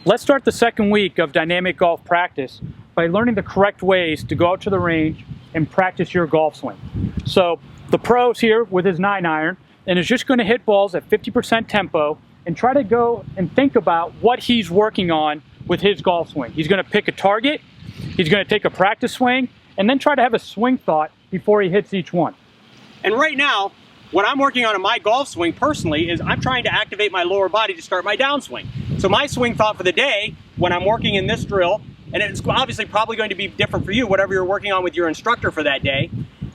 Let's start the second week of dynamic golf practice by learning the correct ways to go out to the range and practice your golf swing. So the pro's here with his 9-iron and is just going to hit balls at 50% tempo and try to go and think about what he's working on with his golf swing. He's going to pick a target, he's going to take a practice swing, and then try to have a swing thought before he hits each one. And right now, what I'm working on in my golf swing personally is I'm trying to activate my lower body to start my downswing. So my swing thought for the day, when I'm working in this drill, and it's obviously probably going to be different for you, whatever you're working on with your instructor for that day,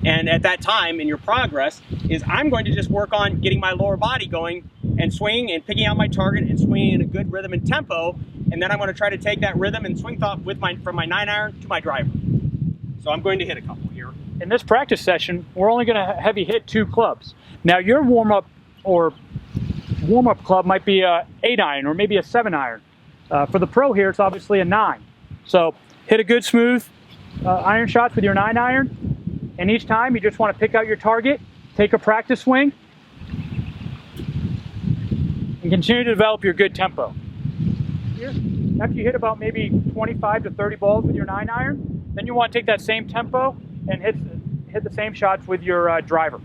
and at that time in your progress, is I'm going to just work on getting my lower body going and swinging and picking out my target and swinging in a good rhythm and tempo, and then I'm going to try to take that rhythm and swing thought with from my 9-iron to my driver. So I'm going to hit a couple here. In this practice session, we're only going to have you hit 2 clubs. Now your warm-up club might be a 8-iron or maybe a 7-iron. For the pro here, it's obviously a 9. So hit a good smooth iron shots with your 9-iron, and each time you just want to pick out your target, take a practice swing, and continue to develop your good tempo. Here, after you hit about maybe 25 to 30 balls with your 9-iron, then you want to take that same tempo and hit the same shots with your driver.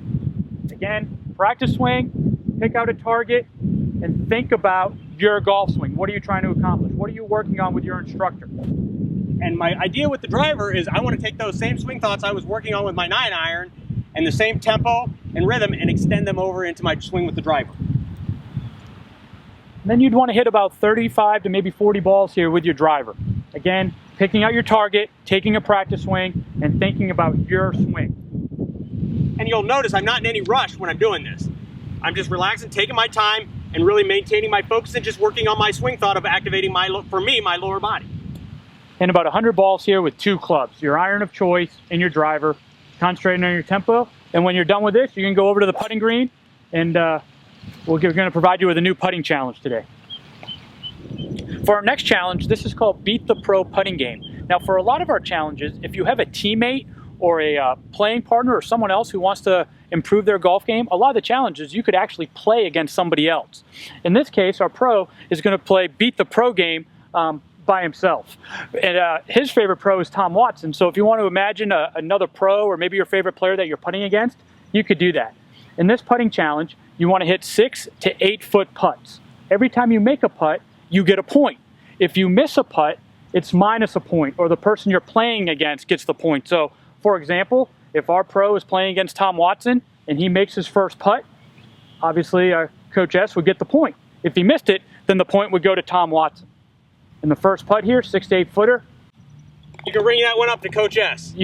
Again, practice swing, pick out a target, and think about your golf swing. What are you trying to accomplish? What are you working on with your instructor? And my idea with the driver is I want to take those same swing thoughts I was working on with my 9-iron and the same tempo and rhythm and extend them over into my swing with the driver. And then you'd want to hit about 35 to maybe 40 balls here with your driver. Again, picking out your target, taking a practice swing, and thinking about your swing. And you'll notice I'm not in any rush when I'm doing this. I'm just relaxing, taking my time, and really maintaining my focus and just working on my swing thought of activating my lower body. And about 100 balls here with 2 clubs, your iron of choice and your driver, concentrating on your tempo. And when you're done with this, you can go over to the putting green, and we're going to provide you with a new putting challenge today. For our next challenge, this is called Beat the Pro Putting Game. Now, for a lot of our challenges, if you have a teammate or a playing partner or someone else who wants to improve their golf game, a lot of the challenges you could actually play against somebody else. In this case, our pro is going to play Beat the Pro game by himself. And his favorite pro is Tom Watson. So if you want to imagine another pro or maybe your favorite player that you're putting against, you could do that. In this putting challenge, you want to hit 6 to 8 foot putts. Every time you make a putt, you get a point. If you miss a putt, it's minus a point, or the person you're playing against gets the point. So, for example, if our pro is playing against Tom Watson and he makes his first putt, obviously Coach S would get the point. If he missed it, then the point would go to Tom Watson. In the first putt here, 6 to 8 footer, You can ring that one up to Coach S.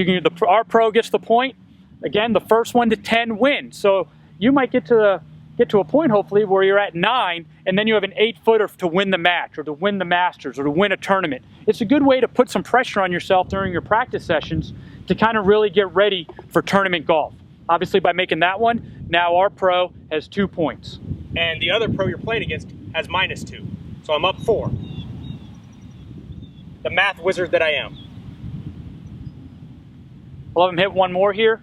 Our pro gets the point. Again, the first 1 to 10 wins. So you might get to a point, hopefully, where you're at 9, and then you have an 8-footer to win the match, or to win the Masters, or to win a tournament. It's a good way to put some pressure on yourself during your practice sessions to kind of really get ready for tournament golf. Obviously, by making that one, now our pro has 2 points. And the other pro you're playing against has -2. So I'm up 4. The math wizard that I am. I'll have him hit one more here.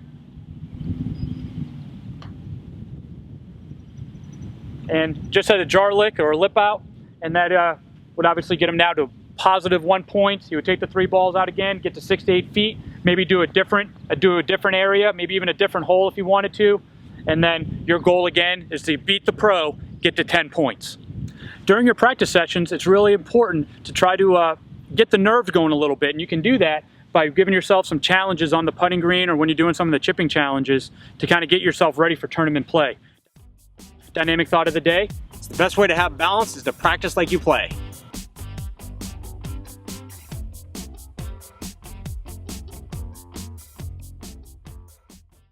And just had a jar lick or a lip out, and that would obviously get him now to +1 points. He would take the 3 balls out again, get to 6 to 8 feet, maybe do a different area, maybe even a different hole if you wanted to. And then your goal again is to beat the pro, get to 10 points. During your practice sessions, it's really important to try to get the nerves going a little bit, and you can do that by giving yourself some challenges on the putting green or when you're doing some of the chipping challenges to kind of get yourself ready for tournament play. Dynamic thought of the day: The best way to have balance is to practice like you play.